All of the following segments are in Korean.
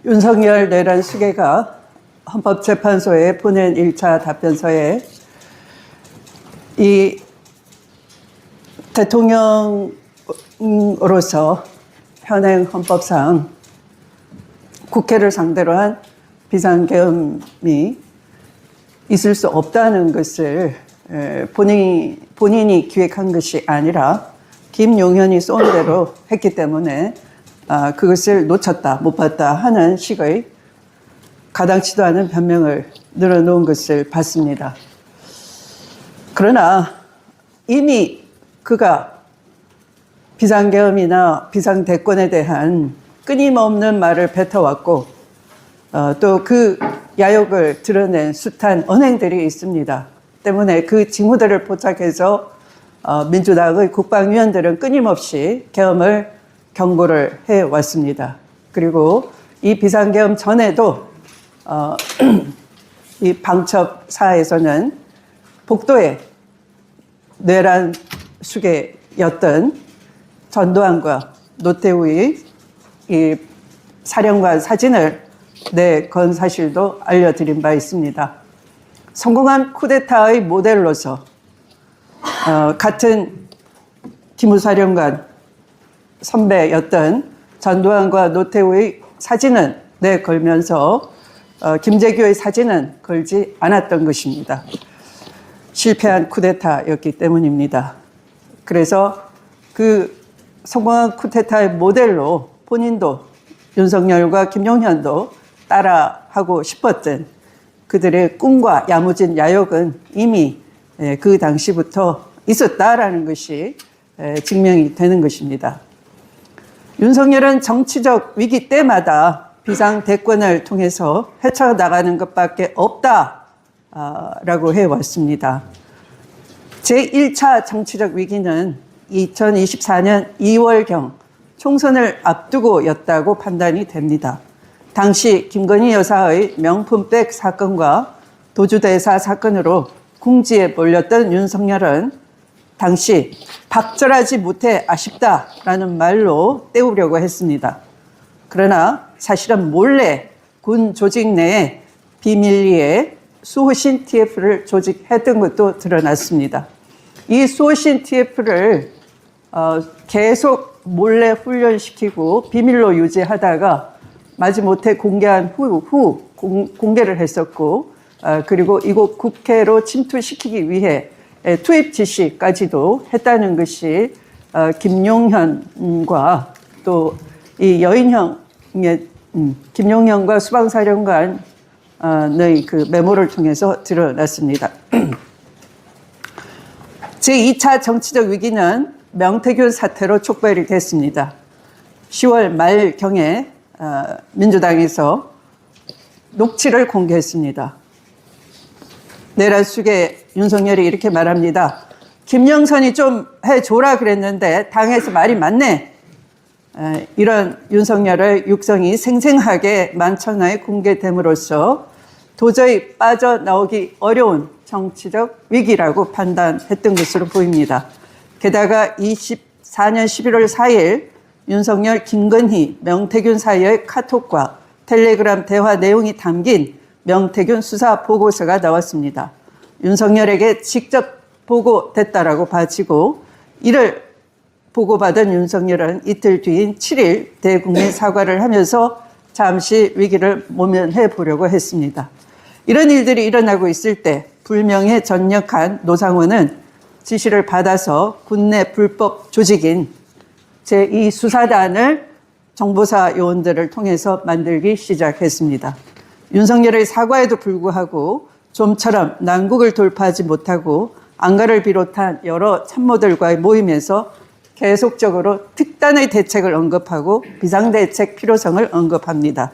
윤석열 내란 수계가 헌법재판소에 보낸 1차 답변서에 이 대통령으로서 현행 헌법상 국회를 상대로 한 비상계엄이 있을 수 없다는 것을 본인이 기획한 것이 아니라 김용현이 쏜 대로 했기 때문에 그것을 놓쳤다, 못 봤다 하는 식의 가당치도 않은 변명을 늘어놓은 것을 봤습니다. 그러나 이미 그가 비상계엄이나 비상대권에 대한 끊임없는 말을 뱉어왔고 또 그 야욕을 드러낸 숱한 언행들이 있습니다. 때문에 그 징후들을 포착해서 민주당의 국방위원들은 끊임없이 계엄을 경고를 해왔습니다. 그리고 이 비상계엄 전에도 이 방첩사에서는 복도에 내란 수계였던 전두환과 노태우의 이 사령관 사진을 내건 사실도 알려드린 바 있습니다. 성공한 쿠데타의 모델로서 같은 기무사령관 선배였던 전두환과 노태우의 사진은 내걸면서 김재규의 사진은 걸지 않았던 것입니다. 실패한 쿠데타였기 때문입니다. 그래서 그 성공한 쿠데타의 모델로 본인도 윤석열과 김용현도 따라하고 싶었던 그들의 꿈과 야무진 야욕은 이미 그 당시부터 있었다라는 것이 증명이 되는 것입니다. 윤석열은 정치적 위기 때마다 비상대권을 통해서 헤쳐나가는 것밖에 없다라고 해왔습니다. 제1차 정치적 위기는 2024년 2월경 총선을 앞두고였다고 판단이 됩니다. 당시 김건희 여사의 명품백 사건과 도주대사 사건으로 궁지에 몰렸던 윤석열은 당시 박절하지 못해 아쉽다라는 말로 때우려고 했습니다. 그러나 사실은 몰래 군 조직 내에 비밀리에 수호신 TF를 조직했던 것도 드러났습니다. 이 수호신 TF를 계속 몰래 훈련시키고 비밀로 유지하다가 마지못해 공개한 후 공개를 했었고 그리고 이곳 국회로 침투시키기 위해 투입 지시까지도 했다는 것이 김용현과 또 이 여인형의 김용현과 수방사령관의 그 메모를 통해서 드러났습니다. 제2차 정치적 위기는 명태균 사태로 촉발이 됐습니다. 10월 말경에 민주당에서 녹취를 공개했습니다. 내란 수계 윤석열이 이렇게 말합니다. 김영선이 좀 해줘라 그랬는데 당에서 말이 많네. 이런 윤석열의 육성이 생생하게 만천하에 공개됨으로써 도저히 빠져나오기 어려운 정치적 위기라고 판단했던 것으로 보입니다. 게다가 24년 11월 4일 윤석열, 김건희, 명태균 사이의 카톡과 텔레그램 대화 내용이 담긴 명태균 수사 보고서가 나왔습니다. 윤석열에게 직접 보고됐다라고 봐지고 이를 보고받은 윤석열은 이틀 뒤인 7일 대국민 사과를 하면서 잠시 위기를 모면해 보려고 했습니다. 이런 일들이 일어나고 있을 때 불명예 전역한 노상원은 지시를 받아서 군내 불법 조직인 제2수사단을 정보사 요원들을 통해서 만들기 시작했습니다. 윤석열의 사과에도 불구하고 좀처럼 난국을 돌파하지 못하고 안가를 비롯한 여러 참모들과의 모임에서 계속적으로 특단의 대책을 언급하고 비상대책 필요성을 언급합니다.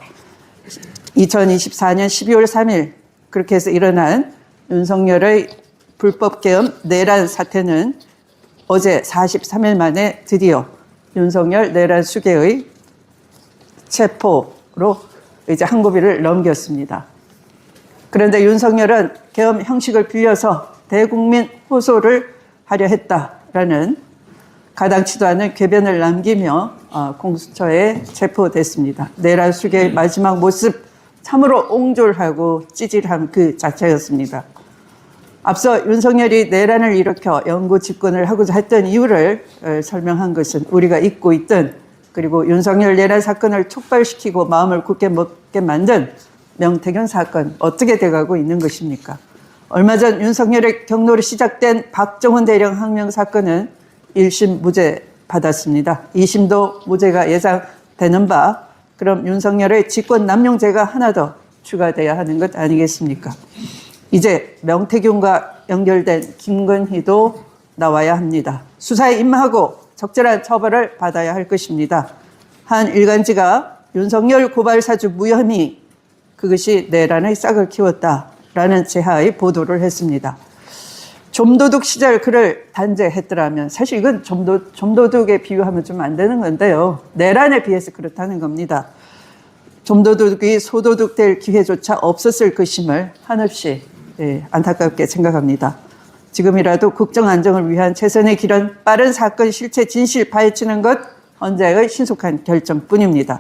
2024년 12월 3일 그렇게 해서 일어난 윤석열의 불법 계엄 내란 사태는 어제 43일 만에 드디어 윤석열 내란 수계의 체포로 이제 한 고비를 넘겼습니다. 그런데 윤석열은 계엄 형식을 빌려서 대국민 호소를 하려 했다라는 가당치도 않은 궤변을 남기며 공수처에 체포됐습니다. 내란 수괴의 마지막 모습 참으로 옹졸하고 찌질함 그 자체였습니다. 앞서 윤석열이 내란을 일으켜 영구 집권을 하고자 했던 이유를 설명한 것은 우리가 잊고 있던, 그리고 윤석열 내란 사건을 촉발시키고 마음을 굳게 먹게 만든 명태균 사건 어떻게 돼가고 있는 것입니까? 얼마 전 윤석열의 경로로 시작된 박정훈 대령 항명 사건은 1심 무죄 받았습니다. 2심도 무죄가 예상되는 바, 그럼 윤석열의 직권 남용죄가 하나 더 추가돼야 하는 것 아니겠습니까? 이제 명태균과 연결된 김건희도 나와야 합니다. 수사에 임하고 적절한 처벌을 받아야 할 것입니다. 한 일간지가 윤석열 고발사주 무혐의, 그것이 내란의 싹을 키웠다라는 제하의 보도를 했습니다. 좀도둑 시절 그를 단죄했더라면, 사실 이건 좀도둑에 비유하면 좀 안 되는 건데요. 내란에 비해서 그렇다는 겁니다. 좀도둑이 소도둑 될 기회조차 없었을 것임을 한없이 안타깝게 생각합니다. 지금이라도 국정 안정을 위한 최선의 길은 빠른 사건 실체 진실 파헤치는 것 헌재의 신속한 결정뿐입니다.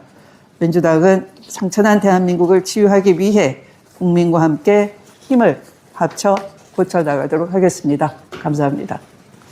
민주당은 상처난 대한민국을 치유하기 위해 국민과 함께 힘을 합쳐 고쳐나가도록 하겠습니다. 감사합니다.